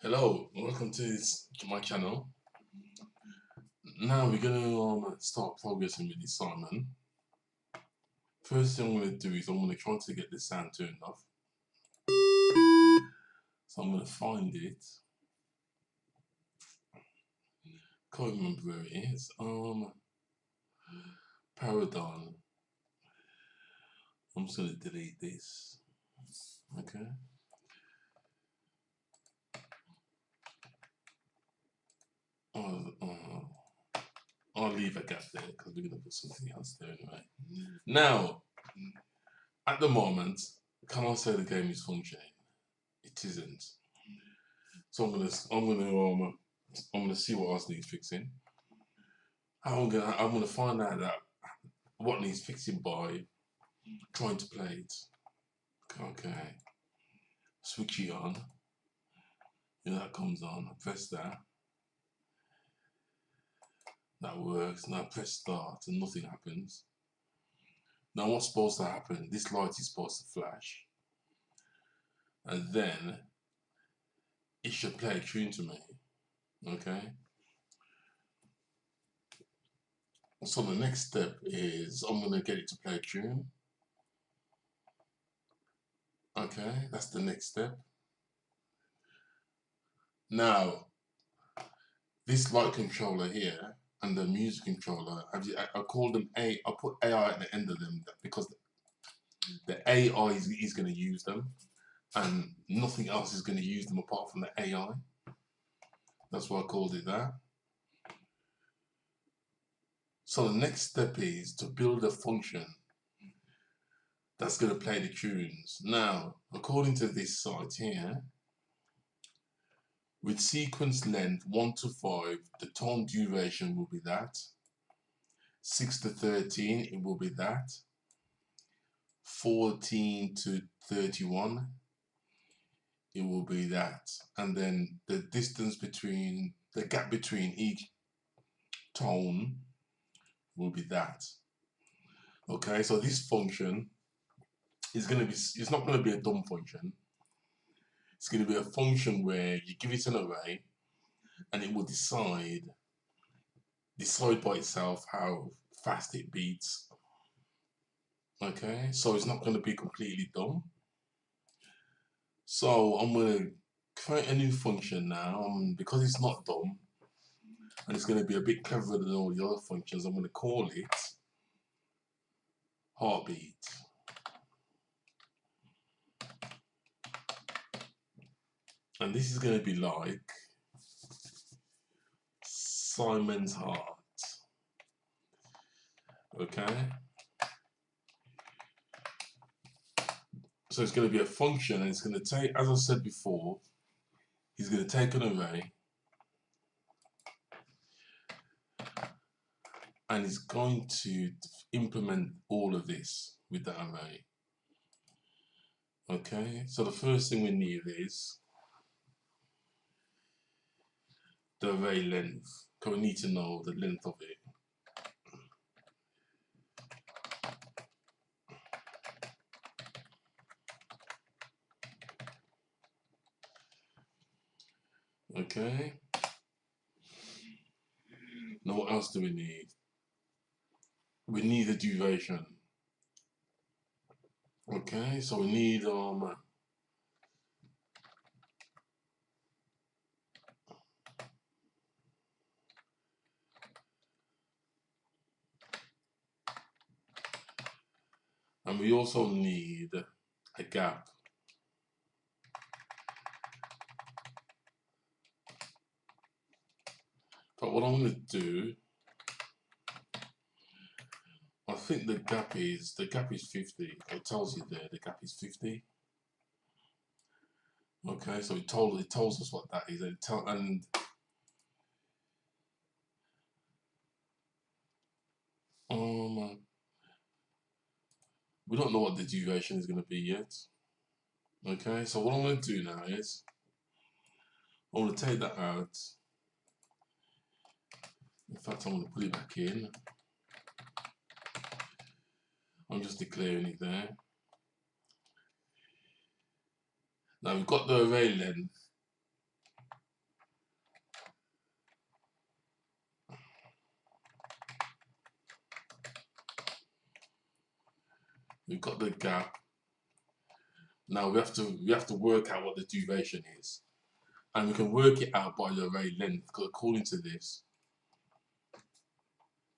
Hello, welcome to my channel. Now we're gonna start progressing with this assignment. First thing I'm gonna do is I'm gonna try to get the sound turned off. So I'm gonna find it. Can't remember where it is. Paradigm. I'm just gonna delete this. Okay. I'll leave a gap there because we're gonna put something else there anyway. Now, at the moment, can I say the game is functioning? It isn't. So I'm gonna see what else needs fixing. I'm gonna find out that what needs fixing by trying to play it. Okay, switch it on. That comes on. I press that. That works. Now press start and nothing happens. Now what's supposed to happen? This light is supposed to flash, and then it should play a tune to me. Okay. So the next step is I'm gonna get it to play a tune. Okay, that's the next step. Now, this light controller here and the music controller, I call them I put AI at the end of them because the AI is going to use them and nothing else is going to use them apart from the AI. That's why I called it that. So the next step is to build a function that's going to play the tunes. Now, according to this site here, with sequence length 1 to 5, the tone duration will be that. 6 to 13, it will be that. 14 to 31, it will be that. And then the distance between, the gap between each tone will be that. Okay, so this function is going to be, it's not going to be a dumb function. It's going to be a function where you give it an array and it will decide by itself how fast it beats. Okay, so it's not going to be completely dumb. So I'm going to create a new function now, because it's not dumb and it's going to be a bit cleverer than all the other functions. I'm going to call it heartbeat. And this is going to be like Simon's heart. Okay. So it's going to be a function and it's going to take, as I said before, he's going to take an array and he's going to implement all of this with that array. Okay, so the first thing we need is the array length, because we need to know the length of it. Okay, now what else do we need? We need the duration. Okay, so we need and we also need a gap. But what I'm going to do, I think the gap is 50. It tells you there the gap is 50. Okay, so it tells us what that is. We don't know what the duration is going to be yet. Okay, so what I'm going to do now is I'm going to take that out. In fact, I'm going to put it back in. I'm just declaring it there. Now we've got the array length We've got the gap. Now we have to work out what the duration is, and we can work it out by the array length, because according to this,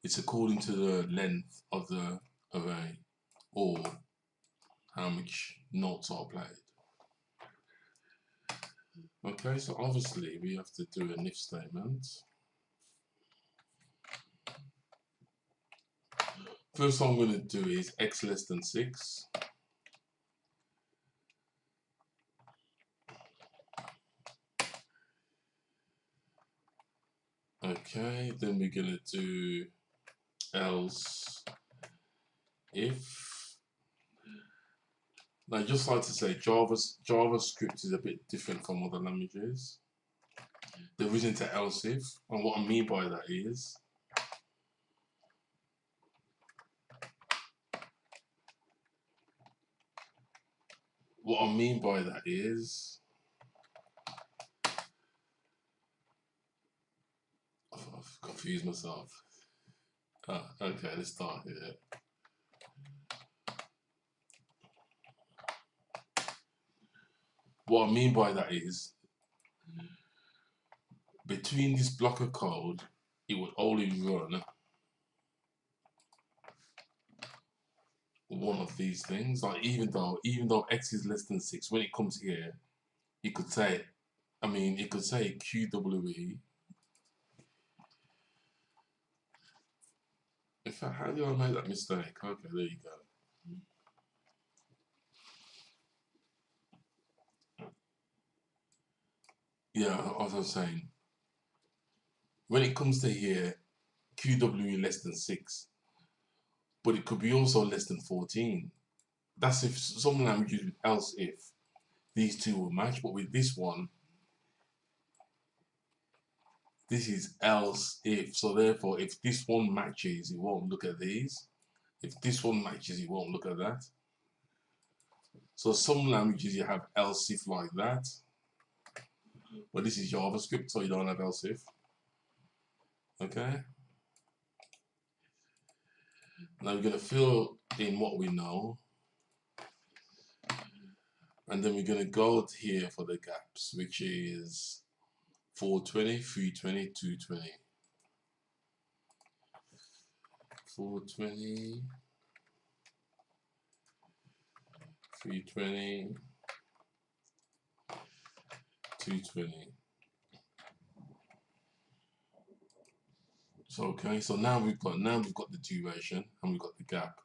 it's according to the length of the array, or how much notes are played. Okay, so obviously we have to do an if statement. First one I'm going to do is x less than 6. Okay, then we're going to do else if. Now, I just like to say JavaScript is a bit different from other languages. There isn't an else if, and what I mean by that is I've confused myself. Okay, let's start here. What I mean by that is, between this block of code, it would only run one of these things. Like even though x is less than 6, when it comes here, it could say, it could say QWE. In fact, how did I make that mistake? Okay, there you go. Yeah, as I was saying, when it comes to here, QWE less than 6, but it could be also less than 14. That's if some languages with else if these two will match, but with this one, this is else if. So therefore, if this one matches, it won't look at these. If this one matches, it won't look at that. So some languages you have else if like that, but this is JavaScript, so you don't have else if. Okay. Now we're gonna fill in what we know, and then we're gonna go here for the gaps, which is 420, 320, 220. 420, 320, 220. So okay, so now we've got the duration and we've got the gap.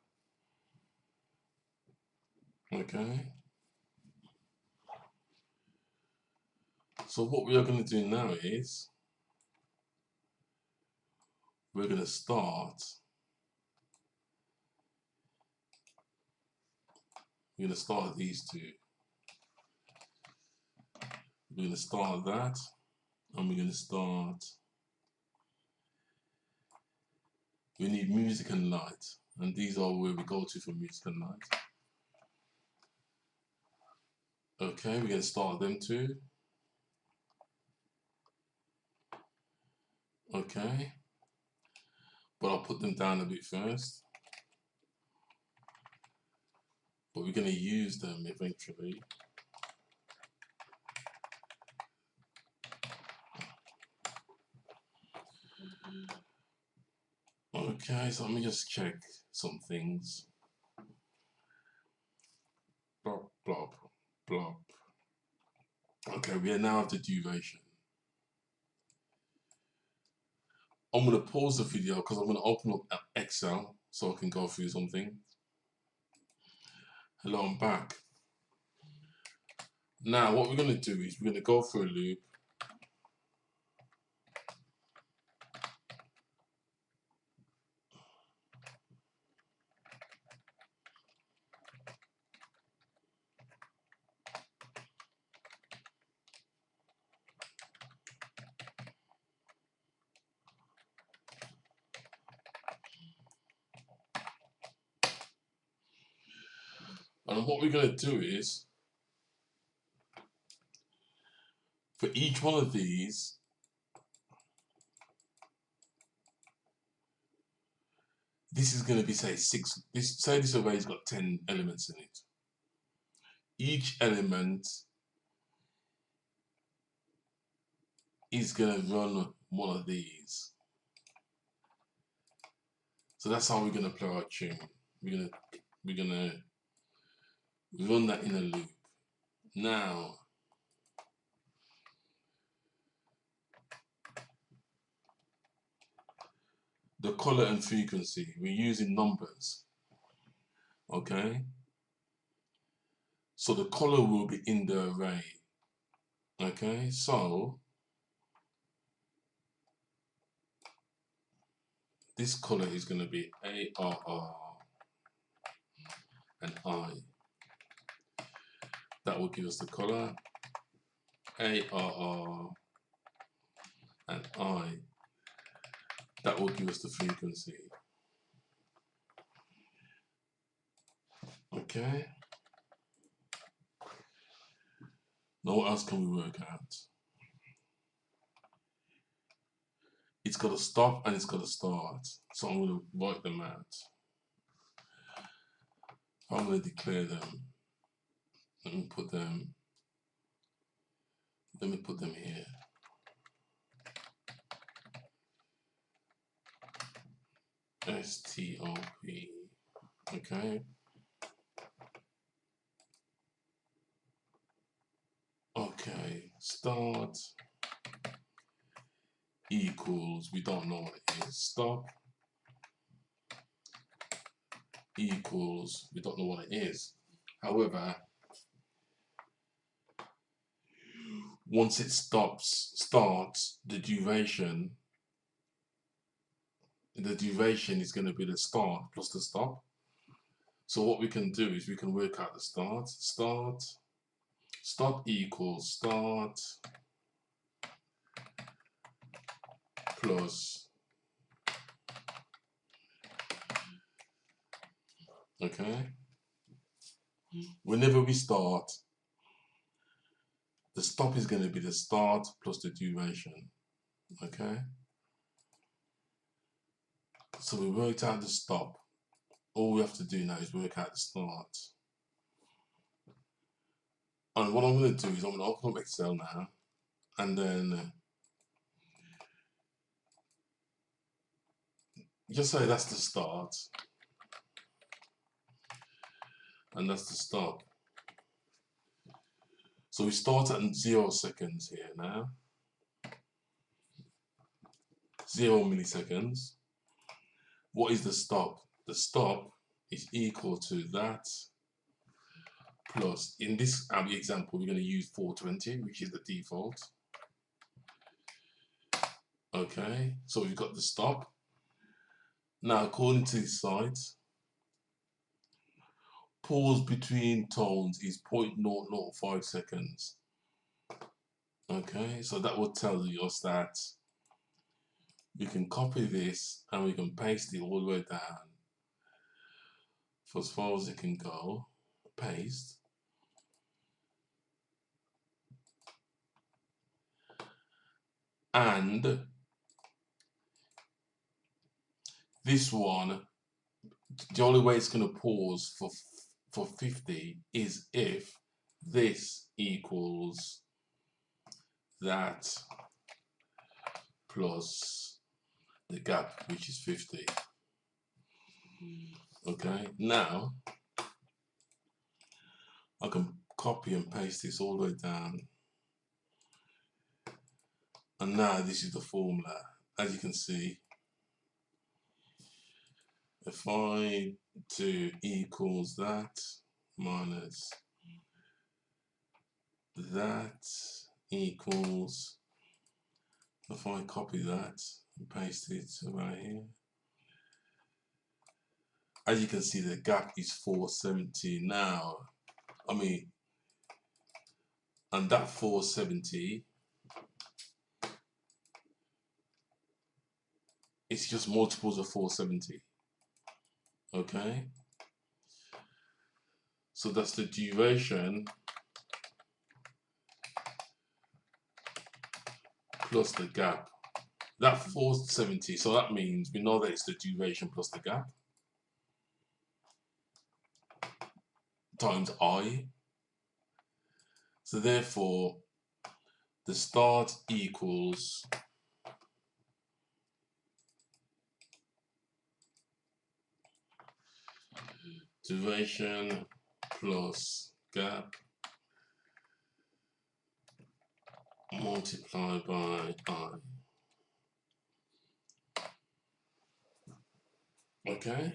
Okay. So what we are going to do now is we're going to start. We're going to start these two. We're going to start that, and we're going to start. We need music and light, and these are where we go to for music and light. Okay, we're going to start them too. Okay, but I'll put them down a bit first. But we're going to use them eventually. Okay, so let me just check some things. Blop, blop, blop. Okay, we are now at the duration. I'm going to pause the video because I'm going to open up Excel so I can go through something. Hello, I'm back. Now, what we're going to do is we're going to go through a loop. And what we're going to do is, for each one of these, this is going to be, say, say this array's got 10 elements in it. Each element is going to run one of these. So that's how we're going to play our tune. We're gonna run that in a loop. Now, the color and frequency, we're using numbers. Okay? So the color will be in the array. Okay, so this color is going to be ARR and I. That will give us the color. ARR and I. That will give us the frequency. Okay. Now what else can we work out? It's got to stop and it's got to start. So I'm going to write them out. I'm going to declare them. Let me put them here. STOP. Okay. Okay. Start equals, we don't know what it is. Stop equals, we don't know what it is. However, once it starts, the duration is going to be the start plus the stop. So what we can do is we can work out the start. Stop equals start plus, okay, whenever we start, the stop is going to be the start plus the duration. Okay, so we worked out the stop. All we have to do now is work out the start. And what I'm going to do is I'm going to open up Excel now, and then just say that's the start and that's the stop. So we start at 0 seconds here now, 0 milliseconds. What is the stop? The stop is equal to that plus, in this example, we're going to use 420, which is the default. Okay, so we've got the stop. Now, according to this site, pause between tones is 0.005 seconds. Okay, so that will tell us that we can copy this and we can paste it all the way down for as far as it can go. Paste. And this one, the only way it's going to pause for 50 is if this equals that plus the gap, which is 50. Okay, now I can copy and paste this all the way down. And now this is the formula. As you can see, if I do equals that minus that equals, if I copy that and paste it right here, as you can see, the gap is 470 now. I mean, and that 470, it's just multiples of 470. Okay, so that's the duration plus the gap. That 470, so that means we know that it's the duration plus the gap. times I. So therefore, the start equals duration plus gap multiplied by I. Okay.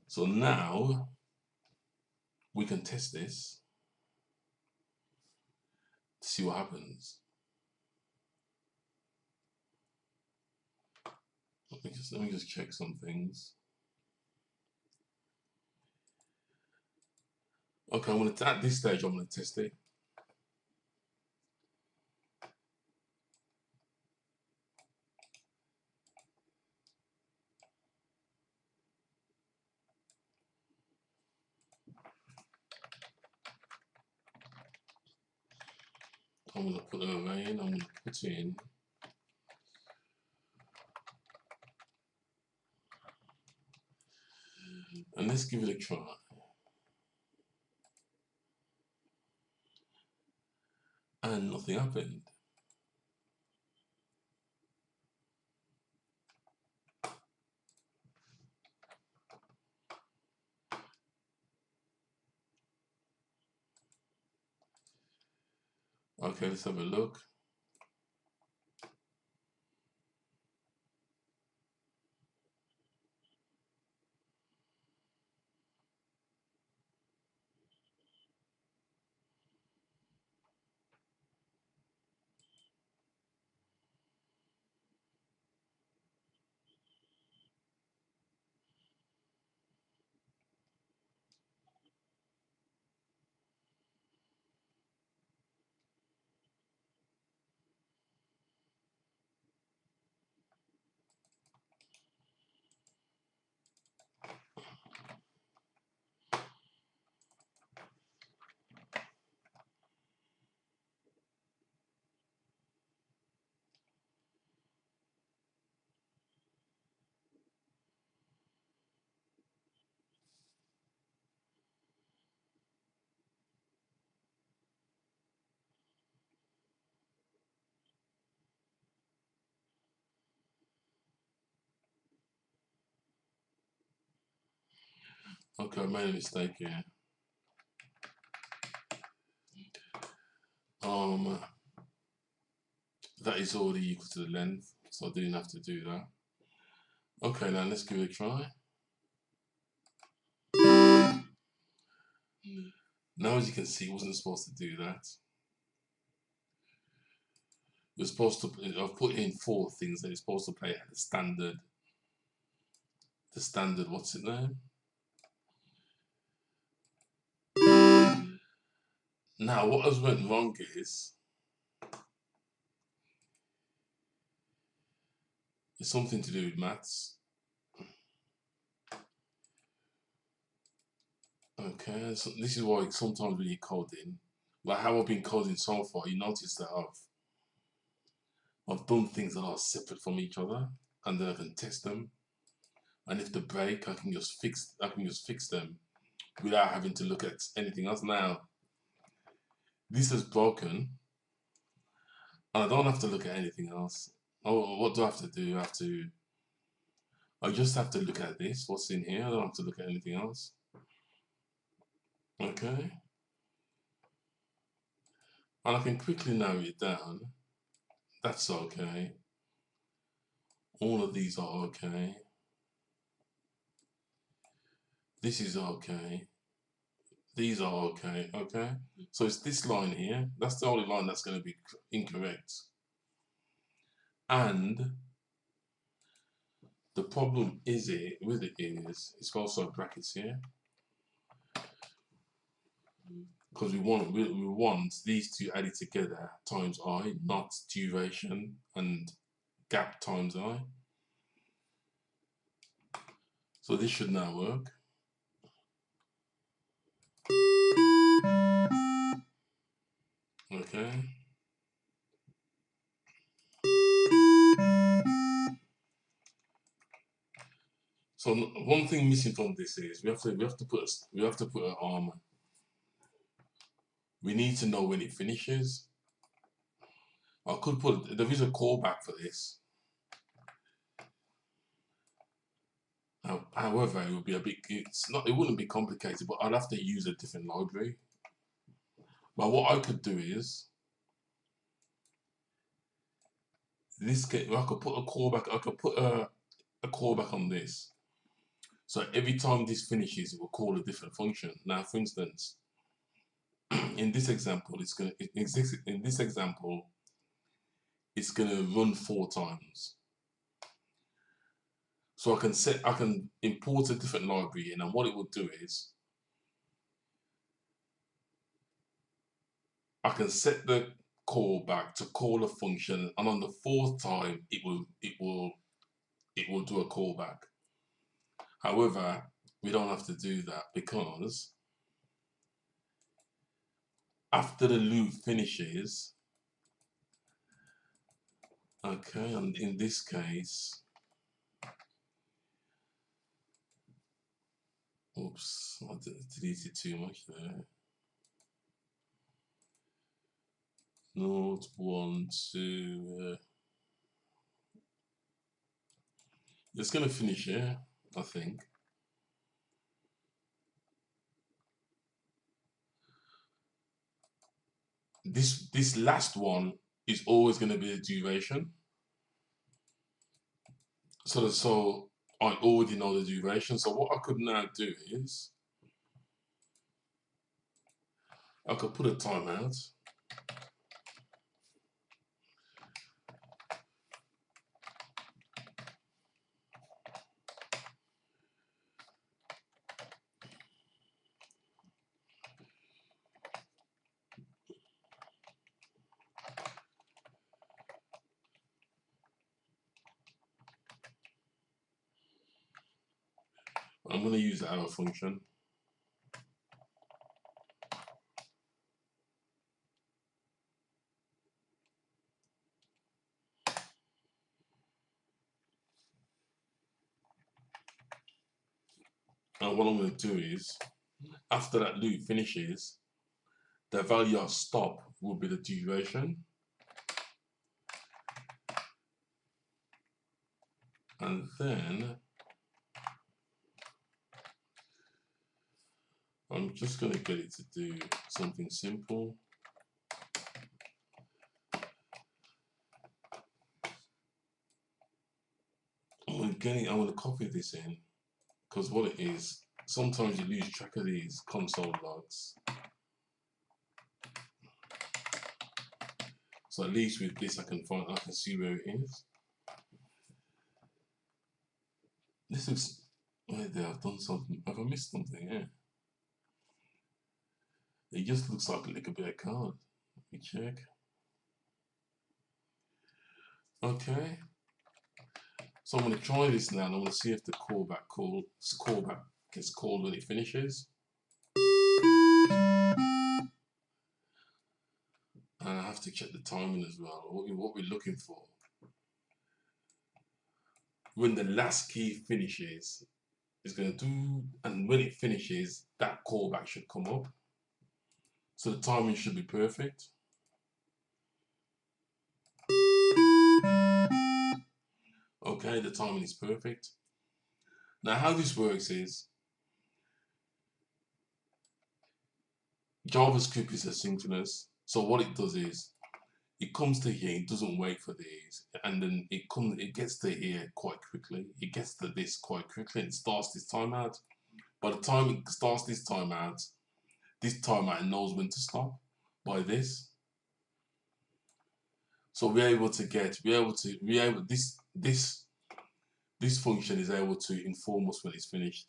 So now we can test this to see what happens. Let me just check some things. Okay, at this stage I'm gonna test it. I'm gonna put an array in. I'm gonna put in and let's give it a try. And nothing happened. Okay, let's have a look. Okay, I made a mistake here. That is already equal to the length, so I didn't have to do that. Okay, now let's give it a try. Now, as you can see, it wasn't supposed to do that. You're supposed to. I've put in 4 things that you're supposed to play at the standard. What's it name? Now, what has went wrong is it's something to do with maths. Okay, so this is why sometimes when you're coding, like how I've been coding so far, you notice that I've done things that are separate from each other, and then I can test them. And if they break, I can just fix them without having to look at anything else. Now, this is broken, and I don't have to look at anything else. Oh, what do I have to do? I just have to look at this, what's in here. I don't have to look at anything else. Okay. And I can quickly narrow it down. That's okay. All of these are okay. This is okay. These are okay, okay? So it's this line here. That's the only line that's going to be incorrect. And the problem with it is it's also brackets here. Because we want these two added together times I, not duration and gap times I. So this should now work. Okay. So one thing missing from this is we have to put we need to know when it finishes. I could put, there is a callback for this. However, it would be it wouldn't be complicated, but I'd have to use a different library. But what I could do is, I could put a callback, a callback on this. So every time this finishes, it will call a different function. Now, for instance, in this example, it's gonna run 4 times. So I can import a different library in, and what it will do is I can set the callback to call a function, and on the 4th time it will do a callback. However, we don't have to do that because after the loop finishes, okay, and in this case, oops, I deleted too much there. 0, 1, 2. It's gonna finish here, I think. This last one is always going to be the duration. So I already know the duration. So what I could now do is I could put a timeout. I'm going to use the arrow function. And what I'm going to do is, after that loop finishes, the value of stop will be the duration. And then I'm just going to get it to do something simple. I'm going to copy this in, because what it is, sometimes you lose track of these console logs. So at least with this I can see where it is. This is right there, I've done something. Have I missed something? Yeah. It just looks like a little bit of code. Let me check. Okay. So I'm going to try this now, and I'm going to see if the callback gets called when it finishes. And I have to check the timing as well, what we're looking for. When the last key finishes, it's going to do, and when it finishes, that callback should come up. So the timing should be perfect. Okay, the timing is perfect. Now how this works is, JavaScript is asynchronous. So what it does is, it comes to here, it doesn't wait for these, and then it gets to here quite quickly. It gets to this quite quickly, and it starts this timeout. By the time it starts this timeout knows when to stop by this. So this function is able to inform us when it's finished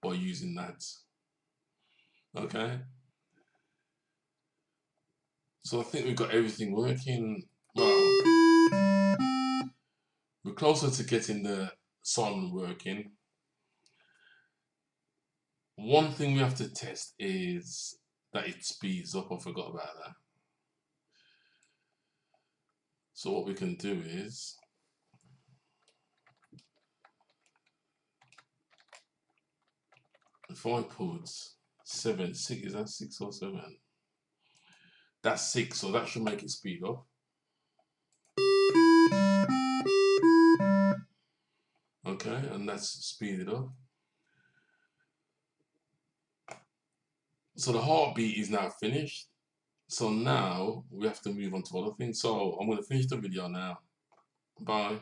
by using that. Okay. So I think we've got everything working. Well, we're closer to getting the Simon working. One thing we have to test is that it speeds up. I forgot about that. So what we can do is, if I put 7, 6, is that 6 or 7? That's 6, so that should make it speed up. Okay, and that's speeded up. So the heartbeat is now finished. So now we have to move on to other things. So I'm going to finish the video now. Bye.